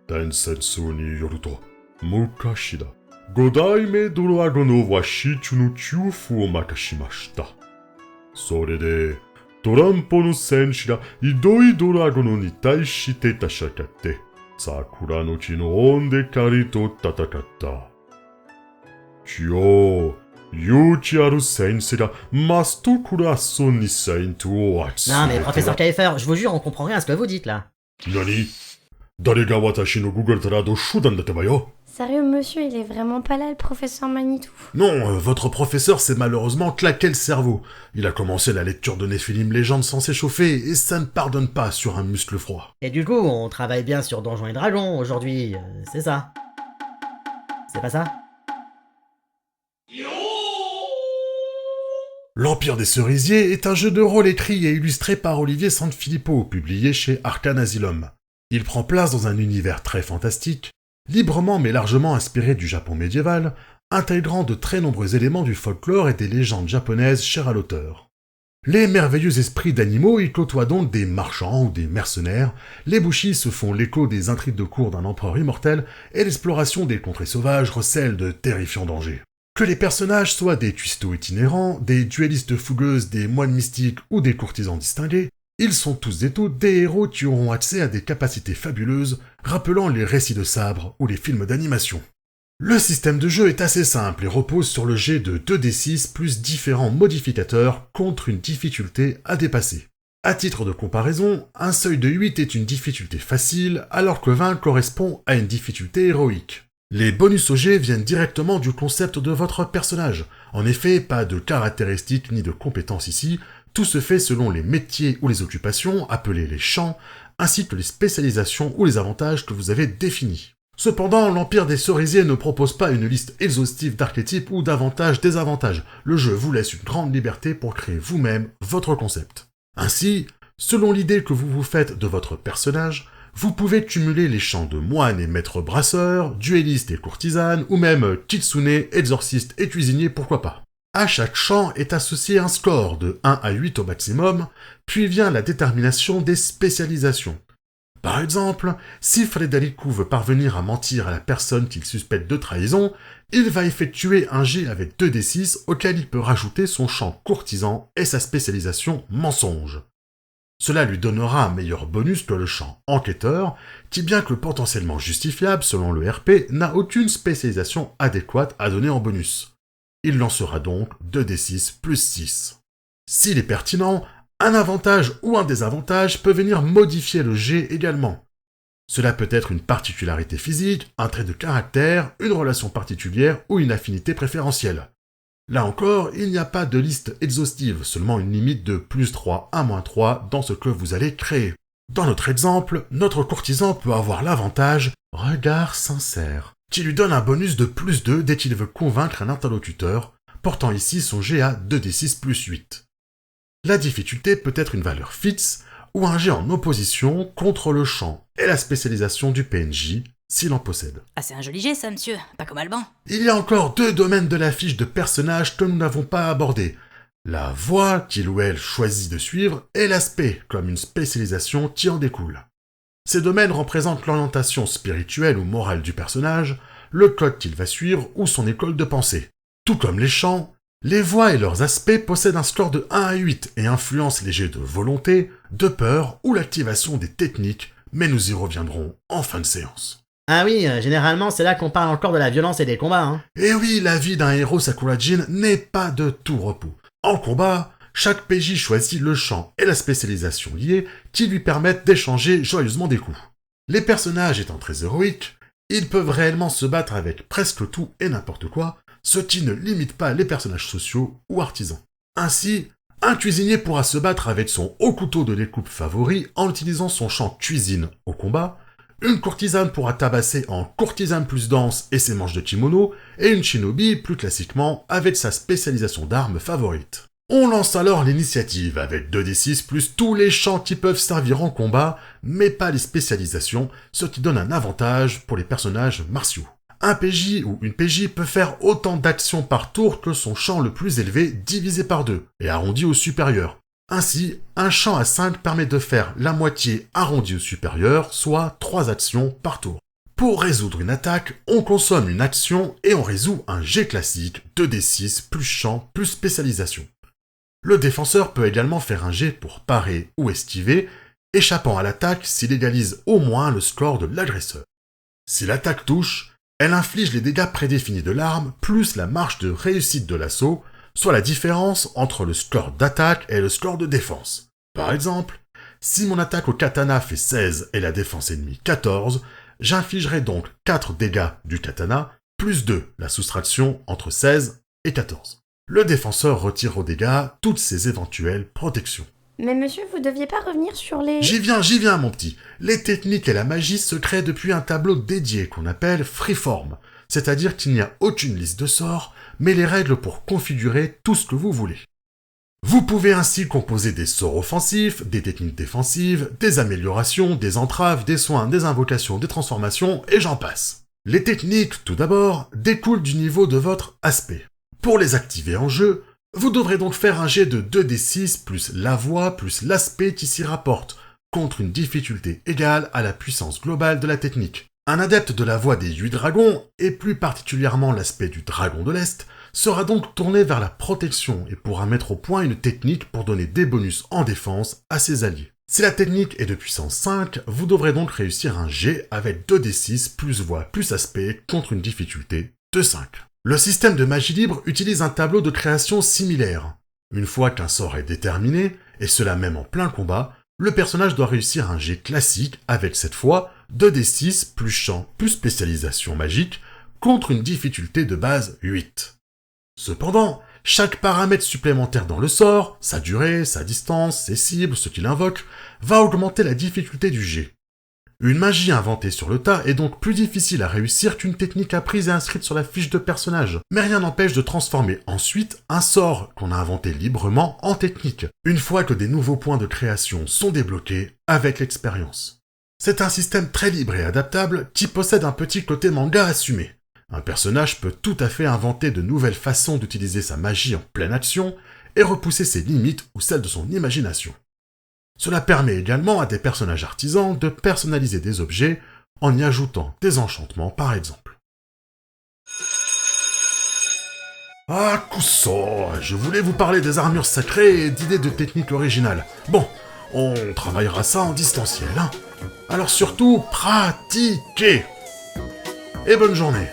伝説によると、昔だ、五代目ドラゴンは市中の給付を任しました。それで、トランポの戦士がひどいドラゴンに対して戦って、桜の木の恩で狩りと戦った。今日、勇気ある先生がマストクラスにセイントを集めて。Non mais professeur Kaifer, je vous jure, on comprend rien à ce que vous dites là. 何？誰が私の Google トラド手段だってばよ。 Sérieux, monsieur, il est vraiment pas là, le professeur Manitou? Non, votre professeur s'est malheureusement claqué le cerveau. Il a commencé la lecture de Néphilim Légende sans s'échauffer, et ça ne pardonne pas sur un muscle froid. Et du coup, on travaille bien sur Donjons et Dragons aujourd'hui, c'est ça. C'est pas ça? L'Empire des Cerisiers est un jeu de rôle écrit et illustré par Olivier Sanfilippo, publié chez Arcane Asylum. Il prend place dans un univers très fantastique, librement mais largement inspiré du Japon médiéval, intégrant de très nombreux éléments du folklore et des légendes japonaises chères à l'auteur. Les merveilleux esprits d'animaux y côtoient donc des marchands ou des mercenaires, les bushis se font l'écho des intrigues de cour d'un empereur immortel, et l'exploration des contrées sauvages recèle de terrifiants dangers. Que les personnages soient des cuistots itinérants, des duellistes fougueuses, des moines mystiques ou des courtisans distingués, ils sont tous et toutes des héros qui auront accès à des capacités fabuleuses, rappelant les récits de sabre ou les films d'animation. Le système de jeu est assez simple et repose sur le jet de 2d6 plus différents modificateurs contre une difficulté à dépasser. À titre de comparaison, un seuil de 8 est une difficulté facile, alors que 20 correspond à une difficulté héroïque. Les bonus au jet viennent directement du concept de votre personnage. En effet, pas de caractéristiques ni de compétences ici, tout se fait selon les métiers ou les occupations, appelés les champs, ainsi que les spécialisations ou les avantages que vous avez définis. Cependant, l'Empire des Cerisiers ne propose pas une liste exhaustive d'archétypes ou d'avantages-désavantages. Le jeu vous laisse une grande liberté pour créer vous-même votre concept. Ainsi, selon l'idée que vous vous faites de votre personnage, vous pouvez cumuler les champs de moine et maître brasseur, duelliste et courtisane, ou même kitsune, exorciste et cuisinier, pourquoi pas. À chaque champ est associé un score de 1 à 8 au maximum, puis vient la détermination des spécialisations. Par exemple, si Frederico veut parvenir à mentir à la personne qu'il suspecte de trahison, il va effectuer un jet avec 2d6 auquel il peut rajouter son champ courtisan et sa spécialisation mensonge. Cela lui donnera un meilleur bonus que le champ enquêteur, qui bien que potentiellement justifiable selon le RP, n'a aucune spécialisation adéquate à donner en bonus. Il lancera donc 2d6 plus 6. S'il est pertinent, un avantage ou un désavantage peut venir modifier le jet également. Cela peut être une particularité physique, un trait de caractère, une relation particulière ou une affinité préférentielle. Là encore, il n'y a pas de liste exhaustive, seulement une limite de plus 3 à moins 3 dans ce que vous allez créer. Dans notre exemple, notre courtisan peut avoir l'avantage « regard sincère », qui lui donne un bonus de plus 2 dès qu'il veut convaincre un interlocuteur, portant ici son jet à 2d6 plus 8. La difficulté peut être une valeur fixe ou un jet en opposition contre le champ et la spécialisation du PNJ, s'il en possède. Ah, c'est un joli jet, ça, monsieur. Pas comme Alban. Il y a encore 2 domaines de la fiche de personnage que nous n'avons pas abordés. La voie qu'il ou elle choisit de suivre et l'aspect, comme une spécialisation qui en découle. Ces domaines représentent l'orientation spirituelle ou morale du personnage, le code qu'il va suivre ou son école de pensée. Tout comme les champs, les voies et leurs aspects possèdent un score de 1 à 8 et influencent les jets de volonté, de peur ou l'activation des techniques, mais nous y reviendrons en fin de séance. Ah oui, généralement c'est là qu'on parle encore de la violence et des combats, hein. Et oui, la vie d'un héros Sakurajin n'est pas de tout repos. En combat, chaque PJ choisit le champ et la spécialisation liée qui lui permettent d'échanger joyeusement des coups. Les personnages étant très héroïques, ils peuvent réellement se battre avec presque tout et n'importe quoi, ce qui ne limite pas les personnages sociaux ou artisans. Ainsi, un cuisinier pourra se battre avec son haut couteau de découpe favori en utilisant son champ cuisine au combat, une courtisane pourra tabasser en courtisane plus dense et ses manches de kimono, et une shinobi plus classiquement avec sa spécialisation d'armes favorite. On lance alors l'initiative avec 2d6 plus tous les champs qui peuvent servir en combat, mais pas les spécialisations, ce qui donne un avantage pour les personnages martiaux. Un PJ ou une PJ peut faire autant d'actions par tour que son champ le plus élevé divisé par 2 et arrondi au supérieur. Ainsi, un champ à 5 permet de faire la moitié arrondi au supérieur, soit 3 actions par tour. Pour résoudre une attaque, on consomme une action et on résout un jet classique 2d6 plus champ plus spécialisation. Le défenseur peut également faire un jet pour parer ou esquiver, échappant à l'attaque s'il égalise au moins le score de l'agresseur. Si l'attaque touche, elle inflige les dégâts prédéfinis de l'arme plus la marge de réussite de l'assaut, soit la différence entre le score d'attaque et le score de défense. Par exemple, si mon attaque au katana fait 16 et la défense ennemie 14, j'infligerai donc 4 dégâts du katana, plus 2, la soustraction entre 16 et 14. Le défenseur retire aux dégâts toutes ses éventuelles protections. Mais monsieur, vous deviez pas revenir sur les... J'y viens, mon petit. Les techniques et la magie se créent depuis un tableau dédié qu'on appelle Freeform, c'est-à-dire qu'il n'y a aucune liste de sorts, mais les règles pour configurer tout ce que vous voulez. Vous pouvez ainsi composer des sorts offensifs, des techniques défensives, des améliorations, des entraves, des soins, des invocations, des transformations, et j'en passe. Les techniques, tout d'abord, découlent du niveau de votre aspect. Pour les activer en jeu, vous devrez donc faire un jet de 2d6 plus la voix plus l'aspect qui s'y rapporte, contre une difficulté égale à la puissance globale de la technique. Un adepte de la voix des 8 dragons, et plus particulièrement l'aspect du dragon de l'Est, sera donc tourné vers la protection et pourra mettre au point une technique pour donner des bonus en défense à ses alliés. Si la technique est de puissance 5, vous devrez donc réussir un jet avec 2d6 plus voix plus aspect contre une difficulté de 5. Le système de magie libre utilise un tableau de création similaire. Une fois qu'un sort est déterminé, et cela même en plein combat, le personnage doit réussir un jet classique avec cette fois 2d6 plus champ plus spécialisation magique contre une difficulté de base 8. Cependant, chaque paramètre supplémentaire dans le sort, sa durée, sa distance, ses cibles, ce qu'il invoque, va augmenter la difficulté du jet. Une magie inventée sur le tas est donc plus difficile à réussir qu'une technique apprise et inscrite sur la fiche de personnage, mais rien n'empêche de transformer ensuite un sort qu'on a inventé librement en technique, une fois que des nouveaux points de création sont débloqués avec l'expérience. C'est un système très libre et adaptable qui possède un petit côté manga assumé. Un personnage peut tout à fait inventer de nouvelles façons d'utiliser sa magie en pleine action et repousser ses limites ou celles de son imagination. Cela permet également à des personnages artisans de personnaliser des objets en y ajoutant des enchantements par exemple. Ah, Kuso, je voulais vous parler des armures sacrées et d'idées de techniques originales. Bon, on travaillera ça en distanciel, hein. Alors surtout, pratiquez! Et bonne journée!